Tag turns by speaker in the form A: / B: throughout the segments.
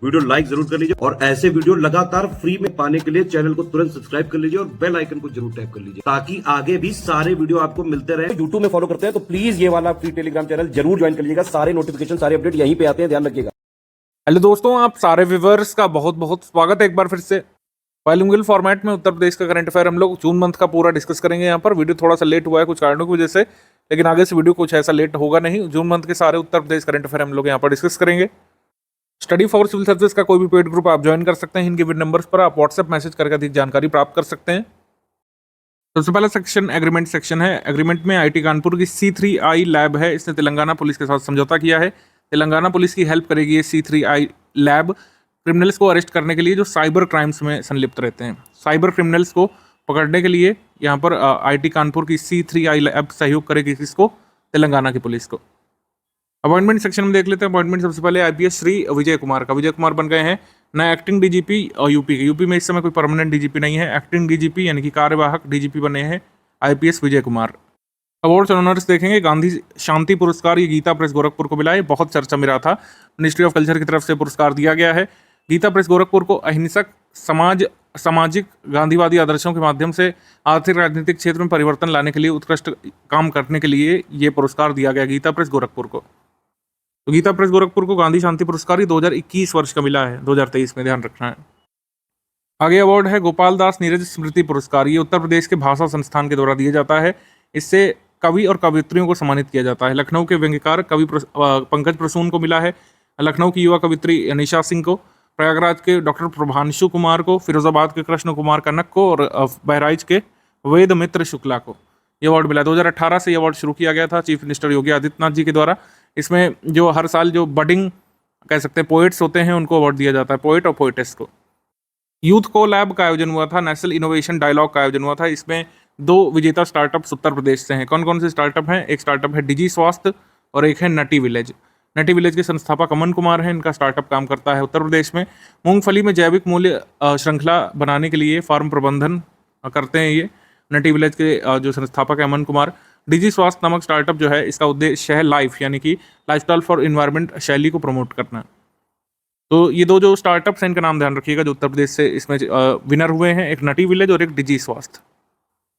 A: Video like जरूर कर लीजिए और ऐसे वीडियो लगातार फ्री में पाने के लिए चैनल को तुरंत सब्सक्राइब कर लीजिए और बेल आइकन को जरूर टैप कर लीजिए ताकि आगे भी सारे वीडियो आपको मिलते रहे। यूट्यूब में फॉलो करते हैं तो प्लीज ये वाला फ्री टेलीग्राम चैनल जरूर ज्वाइन कर लीजिएगा। सारे नोटिफिकेशन सारे अपडेट यहीं पे आते हैं, ध्यान रखिएगा।
B: हेलो दोस्तों, आप सारे व्यूअर्स का बहुत बहुत स्वागत है एक बार फिर से। बाइलिंगुअल फॉर्मेट में उत्तर प्रदेश का करंट अफेयर हम लोग जून मंथ का पूरा डिस्कस करेंगे। यहाँ पर वीडियो थोड़ा सा लेट हुआ है कुछ कारणों की वजह से, लेकिन आगे से वीडियो कुछ ऐसा लेट होगा नहीं। जून मंथ के सारे उत्तर प्रदेश करंट अफेयर हम लोग यहाँ पर डिस्कस करेंगे। स्टडी फॉर सिविल सर्विस का कोई भी पेड ग्रुप आप ज्वाइन कर सकते हैं। इनके नंबर्स पर आप व्हाट्सएप मैसेज करके अधिक जानकारी प्राप्त कर सकते हैं। सबसे पहला सेक्शन एग्रीमेंट सेक्शन है। एग्रीमेंट में आईटी कानपुर की C3I लैब है, इसने तेलंगाना पुलिस के साथ समझौता किया है। तेलंगाना पुलिस की हेल्प करेगी ये C3I लैब क्रिमिनल्स को अरेस्ट करने के लिए जो साइबर क्राइम्स में संलिप्त रहते हैं। साइबर क्रिमिनल्स को पकड़ने के लिए यहाँ पर आईटी कानपुर की C3I लैब सहयोग करेगी किसको? तेलंगाना की पुलिस को। अपॉइंटमेंट सेक्शन में देख लेते हैं। अपॉइंटमेंट सबसे पहले IPS श्री विजय कुमार का। विजय कुमार बन गए हैं नए एक्टिंग DGP और यूपी के। यूपी में इस समय कोई परमानेंट DGP नहीं है। एक्टिंग DGP यानी कि कार्यवाहक DGP बने हैं IPS Vijay Kumar. Awards honours देखेंगे। गांधी शांति पुरस्कार ये गीता प्रेस गोरखपुर को मिला है, बहुत चर्चा में रहा था। मिनिस्ट्री ऑफ कल्चर की तरफ से पुरस्कार दिया गया है। गीता प्रेस गोरखपुर को अहिंसक सामाजिक गांधीवादी आदर्शों के माध्यम से आर्थिक राजनीतिक क्षेत्र में परिवर्तन लाने के लिए उत्कृष्ट काम करने के लिए ये पुरस्कार दिया गया गीता प्रेस गोरखपुर को। तो गीता प्रेस गोरखपुर को गांधी शांति पुरस्कार ही 2021 वर्ष का मिला है, 2023 में ध्यान रखना है। आगे अवार्ड है गोपाल दास नीरज स्मृति पुरस्कार। ये उत्तर प्रदेश के भाषा संस्थान के द्वारा दिया जाता है। इससे कवि और कवित्रियों को सम्मानित किया जाता है। लखनऊ के व्यंग्यकार कवि पंकज प्रसून को मिला है। लखनऊ की युवा कवित्री निशा सिंह को, प्रयागराज के डॉक्टर प्रभांशु कुमार को, फिरोजाबाद के कृष्ण कुमार कनक को और बहराइच के वेद मित्र शुक्ला को ये अवार्ड मिला। 2018 से ये अवार्ड शुरू किया गया था चीफ मिनिस्टर योगी आदित्यनाथ जी के द्वारा। इसमें जो हर साल जो बडिंग कह सकते हैं पोइट्स होते हैं उनको अवार्ड दिया जाता है, पोइट और पोइटेस को। यूथ को लैब का आयोजन हुआ था, नेशनल इनोवेशन डायलॉग का आयोजन हुआ था। इसमें 2 विजेता स्टार्टअप्स उत्तर प्रदेश से हैं। कौन कौन से स्टार्टअप हैं? एक स्टार्टअप है डिजी स्वास्थ्य और एक है नटी विलेज। नटी विलेज के संस्थापक अमन कुमार हैं। इनका स्टार्टअप काम करता है उत्तर प्रदेश में। मूंगफली में जैविक मूल्य श्रृंखला बनाने के लिए फार्म प्रबंधन करते हैं ये नटी विलेज के जो संस्थापक है अमन कुमार। डिजी स्वास्थ्य नामक स्टार्टअप जो है इसका उद्देश्य है लाइफ यानी कि लाइफस्टाइल फॉर इन्वायरमेंट शैली को प्रमोट करना। तो ये 2 जो स्टार्टअप्स हैं इनका नाम ध्यान रखिएगा जो उत्तर प्रदेश से इसमें विनर हुए हैं, एक नटी विलेज और एक डिजी स्वास्थ्य।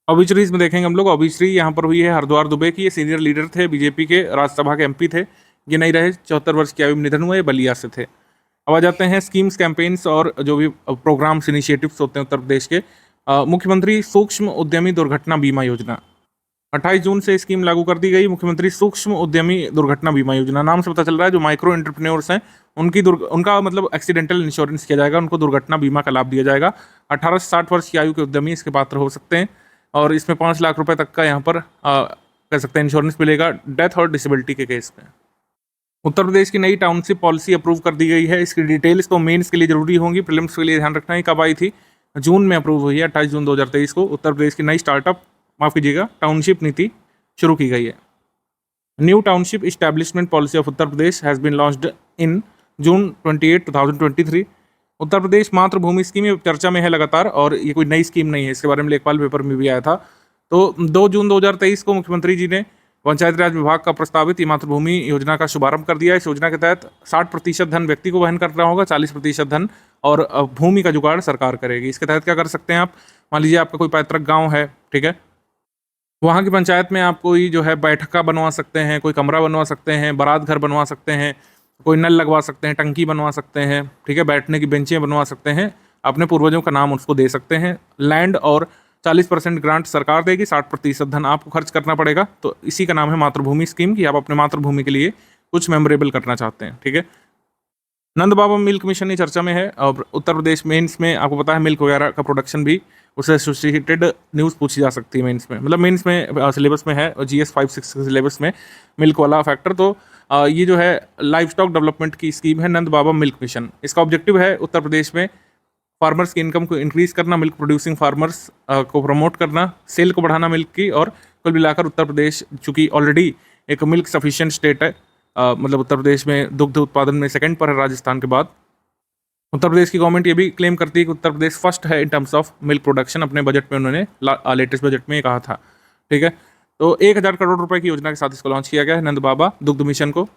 B: ऑबिचरीज में देखेंगे हम लोग। ऑबिचरी यहाँ पर हुई है हरिद्वार दुबे की। ये सीनियर लीडर थे, बीजेपी के राज्यसभा के MP थे। ये नहीं रहे, 74 वर्ष की आयु में निधन हुआ। ये बलिया से थे। अब आ जाते हैं स्कीम्स, कैंपेन्स और जो भी प्रोग्राम्स इनिशिएटिव्स होते हैं उत्तर प्रदेश के। मुख्यमंत्री सूक्ष्म उद्यमी दुर्घटना बीमा योजना 28 जून से स्कीम लागू कर दी गई। मुख्यमंत्री सूक्ष्म उद्यमी दुर्घटना बीमा योजना, नाम से पता चल रहा है जो माइक्रो एंटरप्रेन्योर्स हैं उनका मतलब एक्सीडेंटल इंश्योरेंस किया जाएगा, उनको दुर्घटना बीमा का लाभ दिया जाएगा। 18 से 60 वर्ष की आयु के उद्यमी इसके पात्र हो सकते हैं और इसमें 5 लाख रुपए तक का यहाँ पर कह सकते हैं इंश्योरेंस मिलेगा डेथ और डिसेबिलिटी के केस में। उत्तर प्रदेश की नई टाउनशिप पॉलिसी अप्रूव कर दी गई है। इसकी डिटेल्स तो मेंस के लिए जरूरी होंगी, प्रीलिम्स के लिए ध्यान रखना है। कब आई थी? जून में अप्रूव हुई है, 28 जून 2023 को। उत्तर प्रदेश की नई टाउनशिप नीति शुरू की गई है। New township establishment policy of Uttar Pradesh has been launched in June 28, 2023। Uttar Pradesh Matribhumi scheme ये चर्चा में है लगातार और ये कोई नई स्कीम नहीं है, इसके बारे में लेखपाल पेपर में भी आया था। तो 2 जून 2023 को मुख्यमंत्री जी ने पंचायती राज विभाग का प्रस्तावित ये मातृभूमि योजना का शुभारंभ कर दिया। इस योजना के तहत 60% धन व्यक्ति को वहन करना होगा, 40% धन और भूमि का जुगाड़ सरकार करेगी। इसके तहत क्या कर सकते हैं आप? मान लीजिए आपका कोई पैतृक गाँव है, ठीक है, वहाँ की पंचायत में आप कोई जो है बैठका बनवा सकते हैं, कोई कमरा बनवा सकते हैं, बारात घर बनवा सकते हैं, कोई नल लगवा सकते हैं, टंकी बनवा सकते हैं, ठीक है, बैठने की बेंचें बनवा सकते हैं, अपने पूर्वजों का नाम उसको दे सकते हैं। लैंड और 40% ग्रांट सरकार देगी, 60% धन आपको खर्च करना पड़ेगा। तो इसी का नाम है मातृभूमि स्कीम कि आप अपने मातृभूमि के लिए कुछ मेमोरेबल करना चाहते हैं, ठीक है। नंद बाबा मिल्क मिशन ये चर्चा में है और उत्तर प्रदेश मेंस में आपको पता है मिल्क वगैरह का प्रोडक्शन भी उससे एसोसिएटेड न्यूज़ पूछी जा सकती है मेंस में, मतलब मेंस में सिलेबस में है और GS 5-6 के सिलेबस में मिल्क वाला फैक्टर। तो ये जो है लाइफ स्टॉक डेवलपमेंट की स्कीम है नंद बाबा मिल्क मिशन। इसका ऑब्जेक्टिव है उत्तर प्रदेश में फार्मर्स की इनकम को इंक्रीज़ करना, मिल्क प्रोड्यूसिंग फार्मर्स को प्रमोट करना, सेल को बढ़ाना मिल्क की। और कुल मिलाकर उत्तर प्रदेश चूँकि ऑलरेडी एक मिल्क सफिशिएंट स्टेट है, मतलब उत्तर प्रदेश में दुग्ध उत्पादन में सेकंड पर है राजस्थान के बाद। उत्तर प्रदेश की गवर्नमेंट ये भी क्लेम करती है कि उत्तर प्रदेश फर्स्ट है in terms of milk production. अपने बजट में उन्होंने लेटेस्ट बजट में कहा था, ठीक है। तो 1000 करोड़ रुपए की योजना के साथ इसको लॉन्च किया गया है नंद बाबा दुग्ध मिशन को।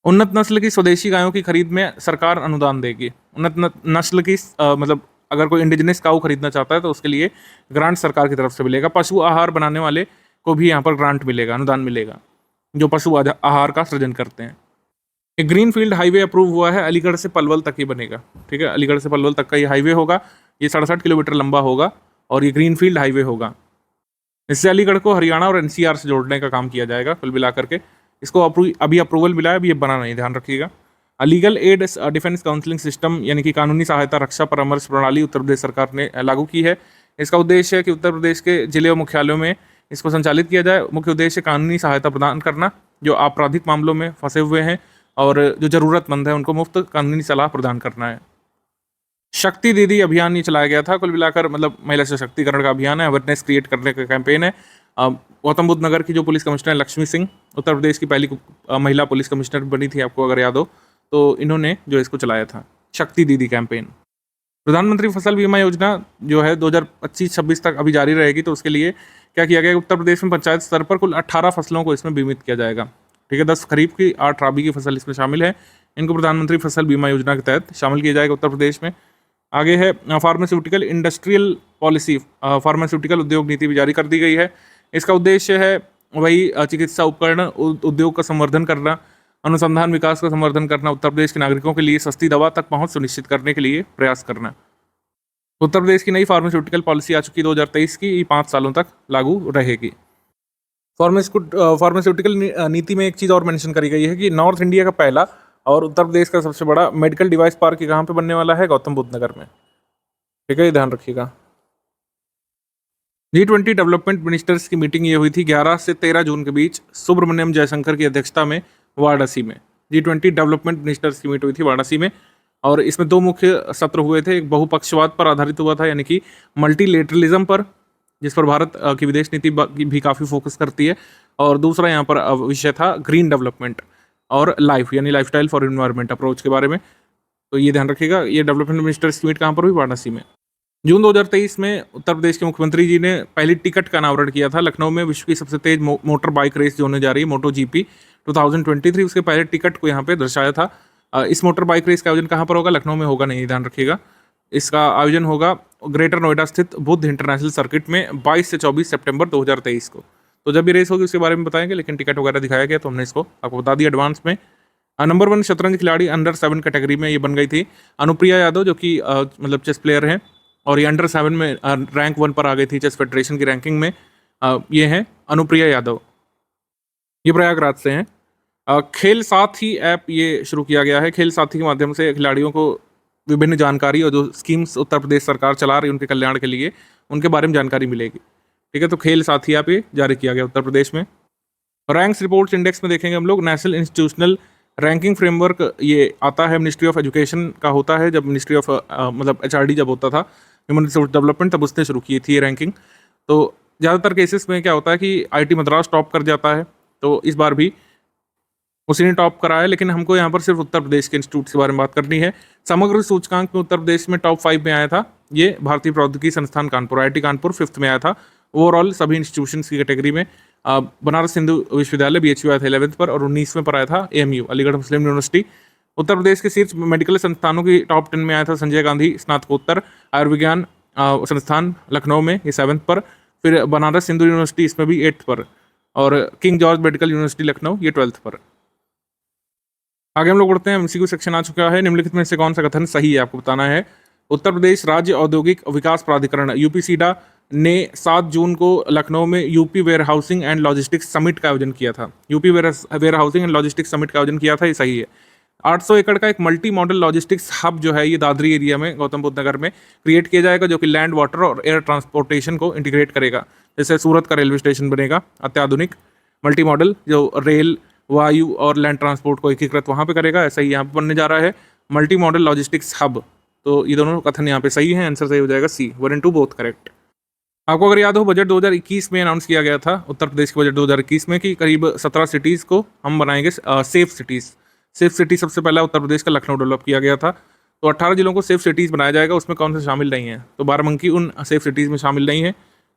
B: उन्नत नस्ल की स्वदेशी गायों की खरीद में सरकार अनुदान देगी। नस्ल की मतलब अगर कोई इंडिजिनस काऊ खरीदना चाहता है तो उसके लिए ग्रांट सरकार की तरफ से मिलेगा। पशु आहार बनाने वाले को भी यहाँ पर ग्रांट मिलेगा, अनुदान मिलेगा, जो पशु आहार का सृजन करते हैं। एक ग्रीन फील्ड हाईवे अप्रूव हुआ है, अलीगढ़ से पलवल तक ही बनेगा। ठीक है, अलीगढ़ से पलवल तक का ये हाईवे होगा। ये 67 किलोमीटर लंबा होगा और ये ग्रीन फील्ड हाईवे होगा। इससे अलीगढ़ को हरियाणा और एनसीआर से जोड़ने का काम किया जाएगा। कुल मिलाकर के इसको अभी अप्रूवल मिला है, अभी ये बना नहीं, ध्यान रखिएगा। Legal aid defence counselling system यानी कि कानूनी सहायता रक्षा परामर्श प्रणाली उत्तर प्रदेश सरकार ने लागू की है। इसका उद्देश्य है कि उत्तर प्रदेश के जिले और मुख्यालयों में इसको संचालित किया जाए। मुख्य उद्देश्य कानूनी सहायता प्रदान करना जो आपराधिक मामलों में फंसे हुए हैं और जो ज़रूरतमंद है उनको मुफ्त कानूनी सलाह प्रदान करना है। शक्ति दीदी अभियान ये चलाया गया था। कुल मिलाकर मतलब महिला सशक्तिकरण का अभियान है, अवेयरनेस क्रिएट करने का कैंपेन है। गौतम बुद्ध नगर की जो पुलिस कमिश्नर लक्ष्मी सिंह उत्तर प्रदेश की पहली महिला पुलिस कमिश्नर बनी थी, आपको अगर याद हो, तो इन्होंने जो इसको चलाया था, शक्ति दीदी कैंपेन। प्रधानमंत्री फसल बीमा योजना जो है 2025-26 तक अभी जारी रहेगी। तो उसके लिए क्या किया गया, उत्तर प्रदेश में पंचायत स्तर पर कुल 18 फसलों को इसमें बीमित किया जाएगा। ठीक है, 10 खरीफ की, 8 राबी की फसल इसमें शामिल है। इनको प्रधानमंत्री फसल बीमा योजना के तहत शामिल किया जाएगा उत्तर प्रदेश में। आगे है फार्मास्यूटिकल इंडस्ट्रियल पॉलिसी, फार्मास्यूटिकल उद्योग नीति भी जारी कर दी गई है। इसका उद्देश्य है वही चिकित्सा उपकरण उद्योग का संवर्धन करना, अनुसंधान विकास का संवर्धन करना, उत्तर प्रदेश के नागरिकों के लिए सस्ती दवा तक पहुंच सुनिश्चित करने के लिए प्रयास करना। उत्तर प्रदेश की नई फार्मास्यूटिकल पॉलिसी आ चुकी 2023 की, 5 सालों तक लागू रहेगी। फार्मास्यूटिकल नीति में एक चीज़ और मेंशन करी गई है कि नॉर्थ इंडिया का पहला और उत्तर प्रदेश का सबसे बड़ा मेडिकल डिवाइस पार्क कहाँ पे बनने वाला है, गौतम बुद्ध नगर में। ठीक है, ये ध्यान रखिएगा। G20 डेवलपमेंट मिनिस्टर्स की मीटिंग ये हुई थी 11 से 13 जून के बीच सुब्रमण्यम जयशंकर की अध्यक्षता में वाराणसी में। G20 डेवलपमेंट मिनिस्टर्स की मीट हुई थी वाराणसी में और इसमें 2 मुख्य सत्र हुए थे। एक बहुपक्षवाद पर आधारित हुआ था, यानी कि मल्टीलेटरलिज्म पर, जिस पर भारत की विदेश नीति भी काफ़ी फोकस करती है, और दूसरा यहाँ पर विषय था ग्रीन डेवलपमेंट और लाइफ यानी लाइफस्टाइल फॉर एनवायरनमेंट अप्रोच के बारे में। तो ये ध्यान रखिएगा। ये डेवलपमेंट मिनिस्टर्स की मीट कहाँ पर हुई, वाराणसी में। जून 2023 में उत्तर प्रदेश के मुख्यमंत्री जी ने पहली टिकट का अनावरण किया था। लखनऊ में विश्व की सबसे तेज मोटर बाइक रेस जो होने जा रही है, मोटो GP 2023, उसके पहले टिकट को यहाँ पे दर्शाया था। इस मोटर बाइक रेस का आयोजन कहाँ पर होगा, लखनऊ में होगा, नहीं, ध्यान रखिएगा। इसका आयोजन होगा ग्रेटर नोएडा स्थित बुद्ध इंटरनेशनल सर्किट में 22 से 24 सितंबर 2023 को। तो जब ये रेस होगी उसके बारे में बताएंगे, लेकिन टिकट वगैरह दिखाया गया तो हमने इसको आपको बता दिया एडवांस में। नंबर 1 शतरंज खिलाड़ी अंडर 7 कैटेगरी में ये बन गई थी अनुप्रिया यादव, जो कि मतलब चेस प्लेयर हैं, और ये अंडर 7 में रैंक 1 पर आ गई थी चेस फेडरेशन की रैंकिंग में। ये हैं अनुप्रिया यादव, ये प्रयागराज से हैं। खेल साथी ऐप ये शुरू किया गया है। खेल साथी के माध्यम से खिलाड़ियों को विभिन्न जानकारी और जो स्कीम्स उत्तर प्रदेश सरकार चला रही है उनके कल्याण के लिए, उनके बारे में जानकारी मिलेगी। ठीक है, तो खेल साथी ऐप ये जारी किया गया उत्तर प्रदेश में। रैंक्स रिपोर्ट्स इंडेक्स में देखेंगे हम लोग, नेशनल इंस्टीट्यूशनल रैंकिंग फ्रेमवर्क ये आता है, मिनिस्ट्री ऑफ एजुकेशन का होता है। जब मिनिस्ट्री ऑफ मतलब HRD जब होता था, ह्यूमन रिसोर्स डेवलपमेंट, तब उसने शुरू की थी ये रैंकिंग। तो ज़्यादातर केसेस में क्या होता है कि IIT मद्रास टॉप कर जाता है, तो इस बार भी उसी ने टॉप करा है। लेकिन हमको यहाँ पर सिर्फ उत्तर प्रदेश के इंस्टीट्यूट के बारे में बात करनी है। समग्र सूचकांक में उत्तर प्रदेश में टॉप 5 में आया था ये भारतीय प्रौद्योगिकी संस्थान कानपुर, IIT कानपुर 5th में आया था ओवरऑल सभी इंस्टीट्यूशंस की कैटेगरी में। बनारस हिंदू विश्वविद्यालय BHU आया था 11th पर, और 19वें पर आया था AMU अलीगढ़ मुस्लिम यूनिवर्सिटी। उत्तर प्रदेश के शीर्ष मेडिकल संस्थानों की टॉप 10 में आया था संजय गांधी स्नातकोत्तर आयुर्विज्ञान संस्थान लखनऊ में, ये 7th पर। फिर बनारस हिंदू यूनिवर्सिटी इसमें भी 8th पर, और king George medical university Lucknow ये 12th पर। आगे हम लोग बढ़ते हैं, MCQ सेक्शन आ चुका है। निम्नलिखित में से कौन सा कथन सही है, आपको बताना है। उत्तर प्रदेश राज्य औद्योगिक विकास प्राधिकरण UPSIDA ने 7 जून को लखनऊ में UP warehousing and logistics summit का आयोजन किया था। UP warehousing and logistics summit का आयोजन किया था, ये सही है। 800 एकड़ का एक मल्टी मॉडल लॉजिस्टिक्स हब जो है ये दादरी एरिया में गौतम बुद्ध नगर में क्रिएट किया जाएगा, जो कि लैंड, वाटर और एयर ट्रांसपोर्टेशन को इंटीग्रेट करेगा। जैसे सूरत का रेलवे स्टेशन बनेगा अत्याधुनिक मल्टी मॉडल, जो रेल, वायु और लैंड ट्रांसपोर्ट को एकीकृत वहाँ पे करेगा, ऐसा ही यहाँ पे बनने जा रहा है मल्टी मॉडल लॉजिस्टिक्स हब। तो ये दोनों कथन यहाँ पे सही है, आंसर सही हो जाएगा C, 1 and 2 बोथ करेक्ट। आपको अगर याद हो, बजट 2021 में अनाउंस किया गया था उत्तर प्रदेश के बजट 2021 में कि करीब 17 सिटीज़ को हम बनाएंगे सेफ सिटीज़। सेफ सिटी सबसे पहला उत्तर प्रदेश का लखनऊ डेवलप किया गया था। तो 18 जिलों को सेफ सिटीज़ बनाया जाएगा, उसमें कौन से शामिल नहीं है, तो बाराबंकी उन सेफ सिटीज़ में शामिल नहीं है।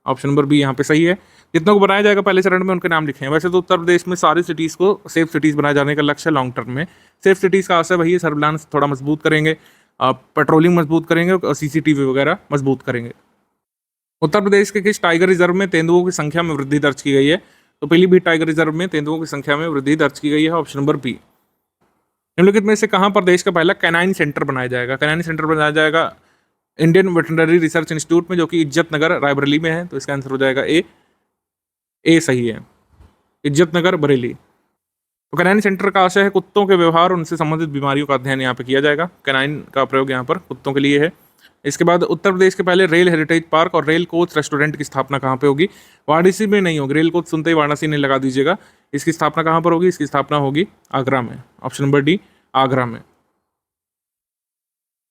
B: ऑप्शन नंबर बी यहाँ पे सही है। जितनों को बनाया जाएगा पहले चरण में उनके नाम लिखे हैं। वैसे तो उत्तर प्रदेश में सारी सिटीज़ को सेफ सिटीज़ बनाए जाने का लक्ष्य है लॉन्ग टर्म में। सेफ सिटीज़ का आशय वही है, सर्विलांस थोड़ा मजबूत करेंगे, पेट्रोलिंग मजबूत करेंगे और सीसीटीवी वगैरह मजबूत करेंगे। उत्तर प्रदेश के किस टाइगर रिजर्व में तेंदुओं की संख्या में वृद्धि दर्ज की गई है? तो पीलीभीत टाइगर रिजर्व में तेंदुओं की संख्या में वृद्धि दर्ज की गई है, ऑप्शन नंबर बी। निम्नलिखित में से कहाँ पर देश का पहला कैनाइन सेंटर बनाया जाएगा? कैनाइन सेंटर बनाया जाएगा इंडियन वेटरनरी रिसर्च इंस्टीट्यूट में, जो कि इज्जत नगर रायबरेली में है। तो इसका आंसर हो जाएगा ए सही है, इज्जत नगर बरेली। तो कैनाइन सेंटर का आशय है कुत्तों के व्यवहार और उनसे संबंधित बीमारियों का अध्ययन यहाँ पे किया जाएगा। कैनाइन का प्रयोग यहाँ पर कुत्तों के लिए है। इसके बाद उत्तर प्रदेश के पहले रेल हेरिटेज पार्क और रेल कोच रेस्टोरेंट की स्थापना कहाँ पे होगी? वाराणसी में नहीं होगी, रेल कोच सुनते ही वाराणसी नहीं लगा दीजिएगा। इसकी स्थापना कहाँ पर होगी? इसकी स्थापना होगी आगरा में, ऑप्शन नंबर डी आगरा में।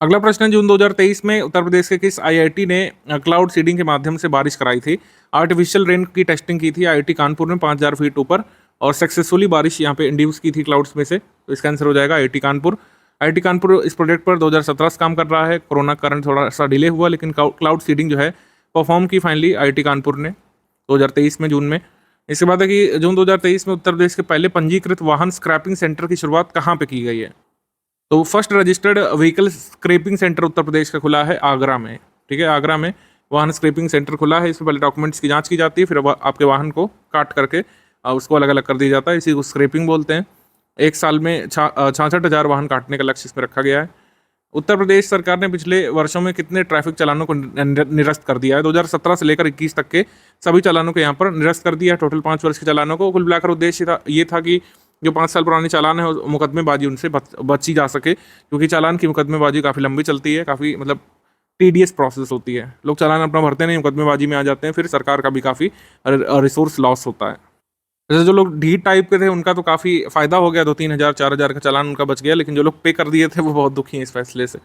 B: अगला प्रश्न है, जून 2023 में उत्तर प्रदेश के किस आईआईटी ने क्लाउड सीडिंग के माध्यम से बारिश कराई थी? आर्टिफिशियल रेन की टेस्टिंग की थी आईआईटी कानपुर में 5000 फीट ऊपर, और सक्सेसफुली बारिश यहाँ पे इंड्यूस की थी क्लाउड्स में से। तो इसका आंसर हो जाएगा आईआईटी कानपुर। आईआईटी कानपुर इस प्रोजेक्ट पर 2017 से काम कर रहा है। कोरोना के कारण थोड़ा सा डिले हुआ, लेकिन क्लाउड सीडिंग जो है परफॉर्म की फाइनली आईआईटी कानपुर ने 2023 में जून में। इसके बाद है कि जून 2023 में उत्तर प्रदेश के पहले पंजीकृत वाहन स्क्रैपिंग सेंटर की शुरुआत कहाँ पे की गई है? तो first registered vehicle scrapping centre Uttar Pradesh का खुला है आगरा में। ठीक है, आगरा में वाहन स्क्रैपिंग सेंटर खुला है। इसमें पहले डॉक्यूमेंट्स की जांच की जाती है, फिर आपके वाहन को काट करके उसको अलग अलग कर दिया जाता है। इसी को स्क्रैपिंग बोलते हैं। एक साल में 66,000 वाहन काटने का लक्ष्य इसमें रखा गया है। उत्तर प्रदेश सरकार ने पिछले वर्षों में कितने ट्रैफिक चालानों को निरस्त कर दिया है? 2017 से लेकर 21 तक के सभी चालानों को यहाँ पर निरस्त कर दिया है। टोटल 5 वर्ष के चालानों को। कुल मिलाकर उद्देश्य ये था कि जो 5 साल पुराने चालान है मुकदमेबाजी उनसे बची जा सके, क्योंकि चालान की मुकदमेबाजी काफ़ी लंबी चलती है, काफ़ी मतलब टीडियस प्रोसेस होती है। लोग चालान अपना भरते नहीं, मुकदमेबाजी में आ जाते हैं, फिर सरकार का भी काफ़ी रिसोर्स लॉस होता है। जैसे जो लोग ढीठ टाइप के थे उनका तो काफ़ी फ़ायदा हो गया, 2-3 हज़ार 4 हज़ार का चालान उनका बच गया, लेकिन जो लोग पे कर दिए थे वो बहुत दुखी हैं इस फैसले से।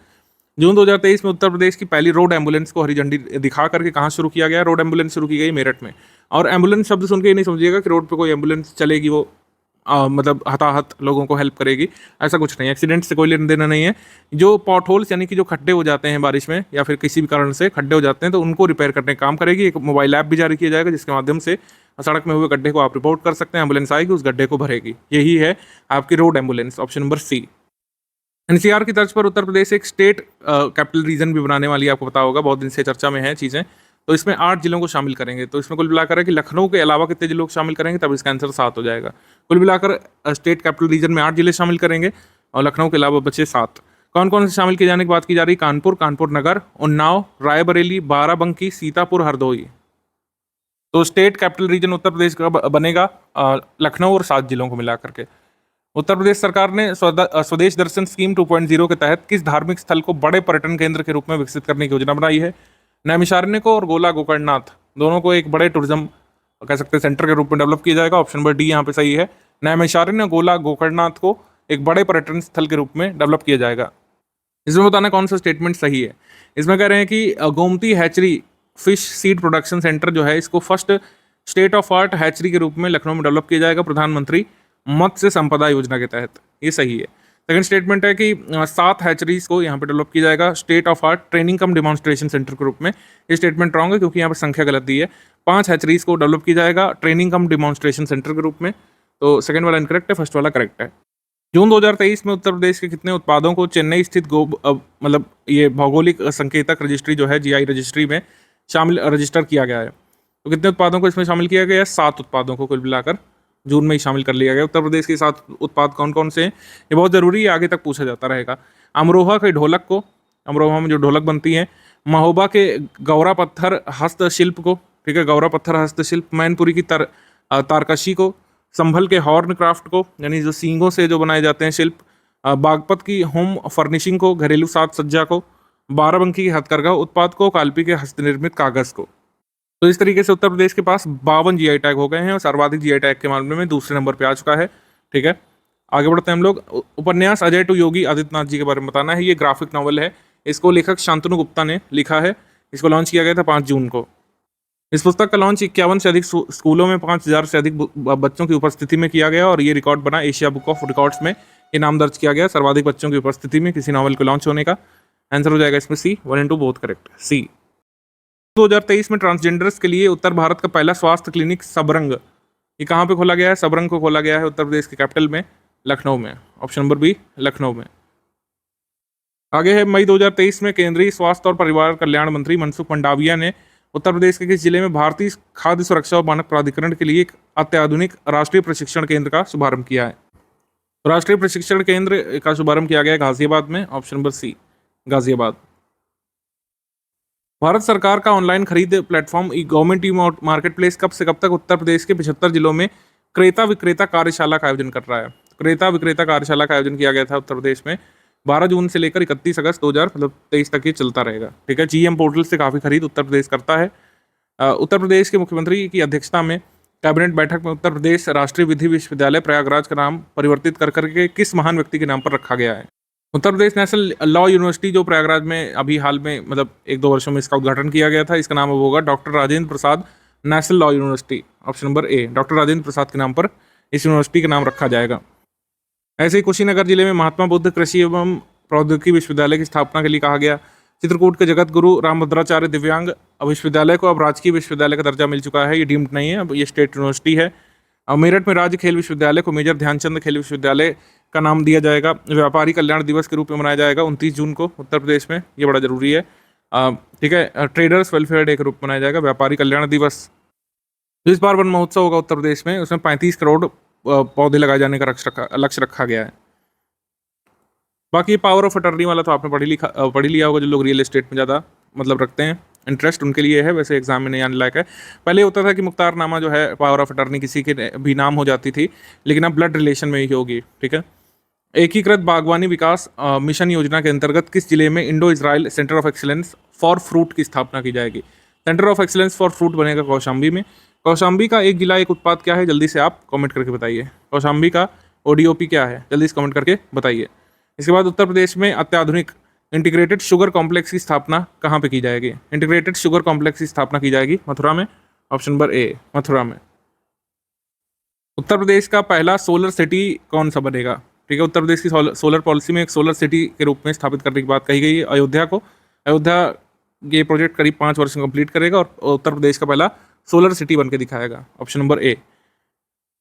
B: जून 2023 में उत्तर प्रदेश की पहली रोड एम्बुलेंस को हरी झंडी दिखा करके कहाँ शुरू किया गया? रोड एम्बुलेंस शुरू की गई मेरठ में। और एम्बुलेंस शब्द सुन के ये नहीं समझिएगा कि रोड पे कोई एम्बुलेंस चलेगी, वो मतलब हताहत लोगों को हेल्प करेगी, ऐसा कुछ नहीं। एक्सीडेंट से कोई लेना देना नहीं है। जो पॉट होल्स यानी कि जो खड्डे हो जाते हैं बारिश में या फिर किसी भी कारण से खड्डे हो जाते हैं, तो उनको रिपेयर करने का काम करेगी। एक मोबाइल ऐप भी जारी किया जाएगा जिसके माध्यम से सड़क में हुए गड्ढे को आप रिपोर्ट कर सकते हैं, एम्बुलेंस आएगी उस गड्ढे को भरेगी। यही है आपकी road ambulance, option number C. NCR की तर्ज पर उत्तर प्रदेश एक स्टेट कैपिटल रीजन भी बनाने वाली, आपको पता होगा, बहुत दिन से चर्चा में है चीज़ें। तो इसमें 8 जिलों को शामिल करेंगे। तो इसमें कुल मिलाकर है कि लखनऊ के अलावा कितने जिलों को शामिल करेंगे, तब इसका आंसर 7 हो जाएगा। कुल मिलाकर स्टेट कैपिटल रीजन में 8 जिले शामिल करेंगे और लखनऊ के अलावा बचे 7। कौन कौन से शामिल किए जाने की बात की जा रही? कानपुर, कानपुर नगर, उन्नाव, रायबरेली, बाराबंकी, सीतापुर, हरदोई। तो स्टेट कैपिटल रीजन उत्तर प्रदेश का बनेगा लखनऊ और 7 जिलों को मिलाकर के। उत्तर प्रदेश सरकार ने स्वदेश दर्शन स्कीम 2.0 के तहत किस धार्मिक स्थल को बड़े पर्यटन केंद्र के रूप में विकसित करने की योजना बनाई है? नैमिषारण्य को और गोला गोकर्णनाथ दोनों को एक बड़े टूरिज्म कह सकते हैं सेंटर के रूप में डेवलप किया जाएगा। ऑप्शन नंबर डी यहाँ पे सही है। नैमिषारण्य, गोला गोकर्णनाथ को एक बड़े पर्यटन स्थल के रूप में डेवलप किया जाएगा। इसमें बताना कौन सा स्टेटमेंट सही है। इसमें कह रहे हैं कि Gomti hatchery fish seed production centre जो है, इसको first state of art hatchery के रूप में लखनऊ में डेवलप किया जाएगा प्रधानमंत्री मत्स्य संपदा योजना के तहत। ये सही है। सेकंड स्टेटमेंट है कि 7 हैचरीज को यहाँ पे डेवलप किया जाएगा state of art training come demonstration centre के रूप में। ये स्टेटमेंट रॉन्ग है क्योंकि यहाँ पे संख्या गलत दी है। 5 हैचरीज को डेवलप किया जाएगा ट्रेनिंग कम डिमॉन्स्ट्रेशन सेंटर के रूप में। तो सेकंड वाला इनकरेक्ट है, फर्स्ट वाला करेक्ट है। जून 2023 में उत्तर प्रदेश के कितने उत्पादों को चेन्नई स्थित मतलब ये भौगोलिक संकेतक रजिस्ट्री जो है जीआई रजिस्ट्री में शामिल रजिस्टर किया गया है? तो कितने उत्पादों को इसमें शामिल किया गया है? 7 उत्पादों को कुल मिलाकर जून में ही शामिल कर लिया गया। उत्तर प्रदेश के 7 उत्पाद कौन कौन से हैं ये बहुत ज़रूरी है, आगे तक पूछा जाता रहेगा। अमरोहा के ढोलक को, अमरोहा में जो ढोलक बनती है, महोबा के गौरा पत्थर हस्तशिल्प को, ठीक है, गौरा पत्थर हस्तशिल्प, मैनपुरी की तारकशी को, संभल के हॉर्न क्राफ्ट को यानी जो सींगों से जो बनाए जाते हैं शिल्प, बागपत की होम फर्निशिंग को, घरेलू साज सज्जा को, बाराबंकी की हथकरघा उत्पाद को, कालपी के हस्तनिर्मित कागज़ को। तो इस तरीके से उत्तर प्रदेश के पास 52 जीआई टैग हो गए हैं और सर्वाधिक जीआई टैग के मामले में दूसरे नंबर पे आ चुका है। ठीक है, आगे बढ़ते हैं हम लोग। उपन्यास अजय टू योगी आदित्यनाथ जी के बारे में बताना है। ये ग्राफिक नॉवल है, इसको लेखक शांतनु गुप्ता ने लिखा है। इसको लॉन्च किया गया था 5 जून को। इस पुस्तक का लॉन्च 51 से अधिक स्कूलों में 5000 से अधिक बच्चों की उपस्थिति में किया गया और ये रिकॉर्ड बना, एशिया बुक ऑफ रिकॉर्ड्स में ये नाम दर्ज किया गया सर्वाधिक बच्चों की उपस्थिति में किसी नॉवल को लॉन्च होने का। आंसर हो जाएगा इसमें सी, 1 and 2 बोथ करेक्ट, सी। 2023 में ट्रांसजेंडर्स के लिए उत्तर भारत का पहला स्वास्थ्य क्लिनिक सबरंग, ये कहाँ पे खोला गया है? सबरंग को खोला गया है उत्तर प्रदेश की कैपिटल में लखनऊ में। ऑप्शन नंबर बी, लखनऊ में। आगे है, मई 2023 में केंद्रीय स्वास्थ्य और परिवार कल्याण मंत्री मनसुख मंडाविया ने उत्तर प्रदेश के किस जिले में भारतीय खाद्य सुरक्षा और मानक प्राधिकरण के लिए एक अत्याधुनिक राष्ट्रीय प्रशिक्षण केंद्र का शुभारंभ किया है? राष्ट्रीय प्रशिक्षण केंद्र का शुभारंभ किया गया है गाजियाबाद में। Option number C, Ghaziabad. Bharat सरकार का ऑनलाइन खरीद platform government e marketplace कब से कब तक उत्तर प्रदेश के 75 जिलों में क्रेता विक्रेता कार्यशाला का आयोजन कर रहा है? क्रेता विक्रेता कार्यशाला का आयोजन किया गया था उत्तर प्रदेश में 12 जून से लेकर 31 अगस्त 2023 तक ये चलता रहेगा। ठीक है, जीएम पोर्टल से काफ़ी खरीद उत्तर प्रदेश करता है। उत्तर प्रदेश के मुख्यमंत्री की अध्यक्षता में कैबिनेट बैठक में उत्तर प्रदेश राष्ट्रीय विधि विश्वविद्यालय प्रयागराज का नाम परिवर्तित कर करके किस महान व्यक्ति के नाम पर रखा गया है? Uttar Pradesh national law university जो प्रयागराज में अभी हाल में मतलब 1-2 वर्षों में इसका उद्घाटन किया गया था, इसका नाम अब होगा doctor Rajendra Prasad national law university. Option number A, doctor Rajendra Prasad के नाम पर इस यूनिवर्सिटी का नाम रखा जाएगा। ऐसे ही कुशीनगर जिले में महात्मा बुद्ध कृषि एवं प्रौद्योगिकी विश्वविद्यालय की स्थापना के लिए कहा गया। चित्रकूट के जगत गुरु रामभद्राचार्य दिव्यांग विश्वविद्यालय को अब राजकीय विश्वविद्यालय का दर्जा मिल चुका है, ये डीम्ड नहीं है, अब ये स्टेट यूनिवर्सिटी है। मेरठ में राज्य खेल विश्वविद्यालय को मेजर ध्यानचंद खेल विश्वविद्यालय का नाम दिया जाएगा। व्यापारी कल्याण दिवस के रूप में मनाया जाएगा 29 जून को उत्तर प्रदेश में, ये बड़ा जरूरी है। ठीक है, ट्रेडर्स वेलफेयर डे के रूप में मनाया जाएगा व्यापारी कल्याण दिवस। इस बार वन महोत्सव होगा उत्तर प्रदेश में, उसमें 35 करोड़ पौधे लगाए जाने का लक्ष्य रखा गया है। बाकी पावर ऑफ अटर्नी वाला तो आपने पढ़ी लिया होगा, जो लोग रियल एस्टेट में ज़्यादा मतलब रखते हैं इंटरेस्ट, उनके लिए है। वैसे एग्जाम में नहीं आने लायक है। पहले होता था कि मुख्तारनामा जो है पावर ऑफ अटर्नी किसी के भी नाम हो जाती थी, लेकिन अब ब्लड रिलेशन में ही होगी। ठीक है, एकीकृत बागवानी विकास मिशन योजना के अंतर्गत किस जिले में Indo Israel centre of excellence for fruit की स्थापना की जाएगी? Centre of excellence for fruit बनेगा कौशाम्बी में। कौशाम्बी का एक जिला एक उत्पाद क्या है? जल्दी से आप कमेंट करके बताइए। कौशाम्बी का ODOP क्या है? जल्दी से कमेंट करके बताइए। इसके बाद उत्तर प्रदेश में अत्याधुनिक इंटीग्रेटेड शुगर कॉम्प्लेक्स की स्थापना कहाँ पे की जाएगी? इंटीग्रेटेड शुगर कॉम्प्लेक्स की स्थापना की जाएगी मथुरा में। ऑप्शन नंबर ए, मथुरा में। उत्तर प्रदेश का पहला सोलर सिटी कौन सा बनेगा? ठीक है, उत्तर प्रदेश की सोलर पॉलिसी में एक सोलर सिटी के रूप में स्थापित करने की बात कही गई है अयोध्या को। अयोध्या ये प्रोजेक्ट करीब 5 वर्ष में कंप्लीट करेगा और उत्तर प्रदेश का पहला सोलर सिटी बन के दिखाएगा। ऑप्शन नंबर ए।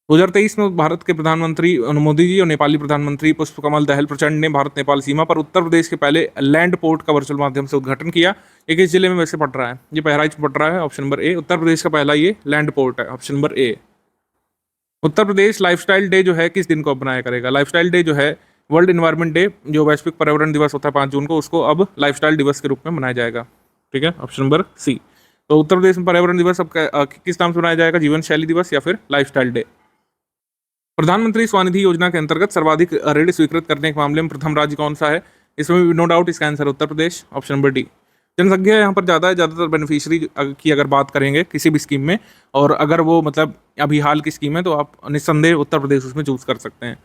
B: 2023 में भारत के प्रधानमंत्री मोदी जी और नेपाली प्रधानमंत्री पुष्पकमल दहल प्रचंड ने भारत नेपाल सीमा पर उत्तर प्रदेश के पहले लैंड पोर्ट का वर्चुअल माध्यम से उद्घाटन किया। ये किस जिले में वैसे पड़ रहा है? ये बहराइच में पड़ रहा है। ऑप्शन नंबर ए, उत्तर प्रदेश का पहला ये लैंड पोर्ट है। ऑप्शन नंबर ए। उत्तर प्रदेश लाइफस्टाइल डे जो है किस दिन को अब मनाया करेगा? लाइफस्टाइल डे जो है वर्ल्ड इन्वायरमेंट डे, जो वैश्विक पर्यावरण दिवस होता है 5 जून को, उसको अब लाइफस्टाइल दिवस के रूप में मनाया जाएगा। ठीक है, ऑप्शन नंबर सी। तो उत्तर प्रदेश में पर्यावरण दिवस अब किस नाम से मनाया जाएगा? जीवन शैली दिवस या फिर लाइफस्टाइल डे। प्रधानमंत्री स्वनिधि योजना के अंतर्गत सर्वाधिक ऋण स्वीकृत करने के मामले में प्रथम राज्य कौन सा है? इसमें नो डाउट इसका answer Uttar Pradesh. Option number D. जनसंख्या यहाँ पर ज़्यादा है, ज़्यादातर बेनिफिशियरी की अगर बात करेंगे किसी भी स्कीम में, और अगर वो मतलब अभी हाल की स्कीम है तो आप निस्संदेह उत्तर प्रदेश उसमें चूज कर सकते हैं।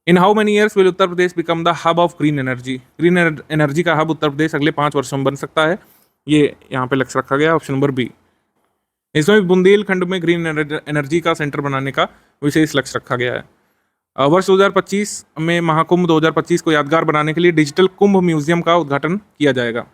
B: In how many years will Uttar Pradesh become the hub of green energy? Green energy का हब उत्तर प्रदेश अगले 5 वर्षों में बन सकता है, ये यहाँ पे लक्ष्य रखा गया। Option number B. इसमें बुंदेलखंड में ग्रीन एनर्जी का सेंटर बनाने का विशेष लक्ष्य रखा गया है। वर्ष 2025 में महाकुंभ 2025 को यादगार बनाने के लिए डिजिटल कुंभ म्यूजियम का उद्घाटन किया जाएगा।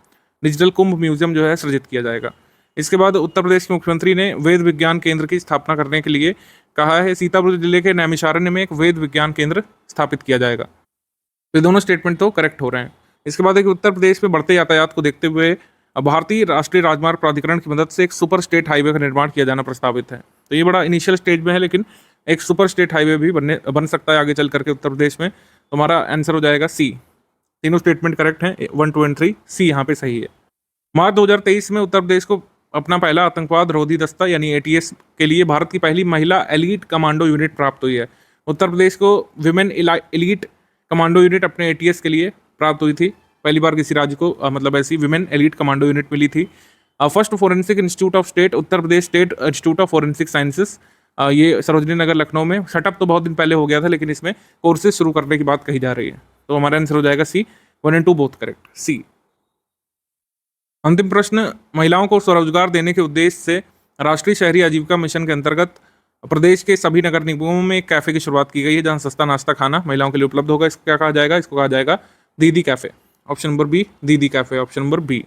B: डिजिटल कुंभ म्यूजियम जो है सृजित किया जाएगा। इसके बाद उत्तर प्रदेश के मुख्यमंत्री ने वेद विज्ञान केंद्र की स्थापना करने के लिए कहा है। सीतापुर जिले के नैमिषारण्य में एक वेद विज्ञान केंद्र स्थापित किया जाएगा। तो दोनों स्टेटमेंट तो करेक्ट हो रहे हैं। इसके बाद एक उत्तर प्रदेश में बढ़ते यातायात को देखते हुए भारतीय राष्ट्रीय राजमार्ग प्राधिकरण की मदद से एक सुपर स्टेट हाईवे का निर्माण किया जाना प्रस्तावित है। तो ये बड़ा इनिशियल स्टेज में है, लेकिन एक सुपर स्टेट हाईवे भी बन सकता है आगे चल करके उत्तर प्रदेश में। तो हमारा आंसर हो जाएगा सी। तीनों स्टेटमेंट करेक्ट हैं, 1, 2 और 3, सी यहाँ पे सही है। मार्च 2023 में उत्तर प्रदेश को अपना पहला आतंकवाद रोधी दस्ता यानी ATS के लिए भारत की पहली महिला एलीट कमांडो यूनिट प्राप्त हुई है। उत्तर प्रदेश को विमेन एलीट कमांडो यूनिट अपने ATS के लिए प्राप्त हुई थी। पहली बार किसी राज्य को मतलब ऐसी विमेन एलीट कमांडो यूनिट मिली थी। First forensic institute of state, Uttar Pradesh state institute of forensic sciences, ये सरोजनी नगर लखनऊ में सेटअप तो बहुत दिन पहले हो गया था, लेकिन इसमें कोर्सेज शुरू करने की बात कही जा रही है। तो हमारा आंसर हो जाएगा सी। 1 और 2 बोथ करेक्ट, सी। अंतिम प्रश्न, महिलाओं को स्वरोजगार देने के उद्देश्य से राष्ट्रीय शहरी आजीविका मिशन के अंतर्गत प्रदेश के सभी नगर निगमों में एक कैफे की शुरुआत की गई है, जहां सस्ता नाश्ता खाना महिलाओं के लिए उपलब्ध होगा। इसको क्या कहा जाएगा? इसको कहा जाएगा Didi cafe. Option number B, Didi cafe. Option number B.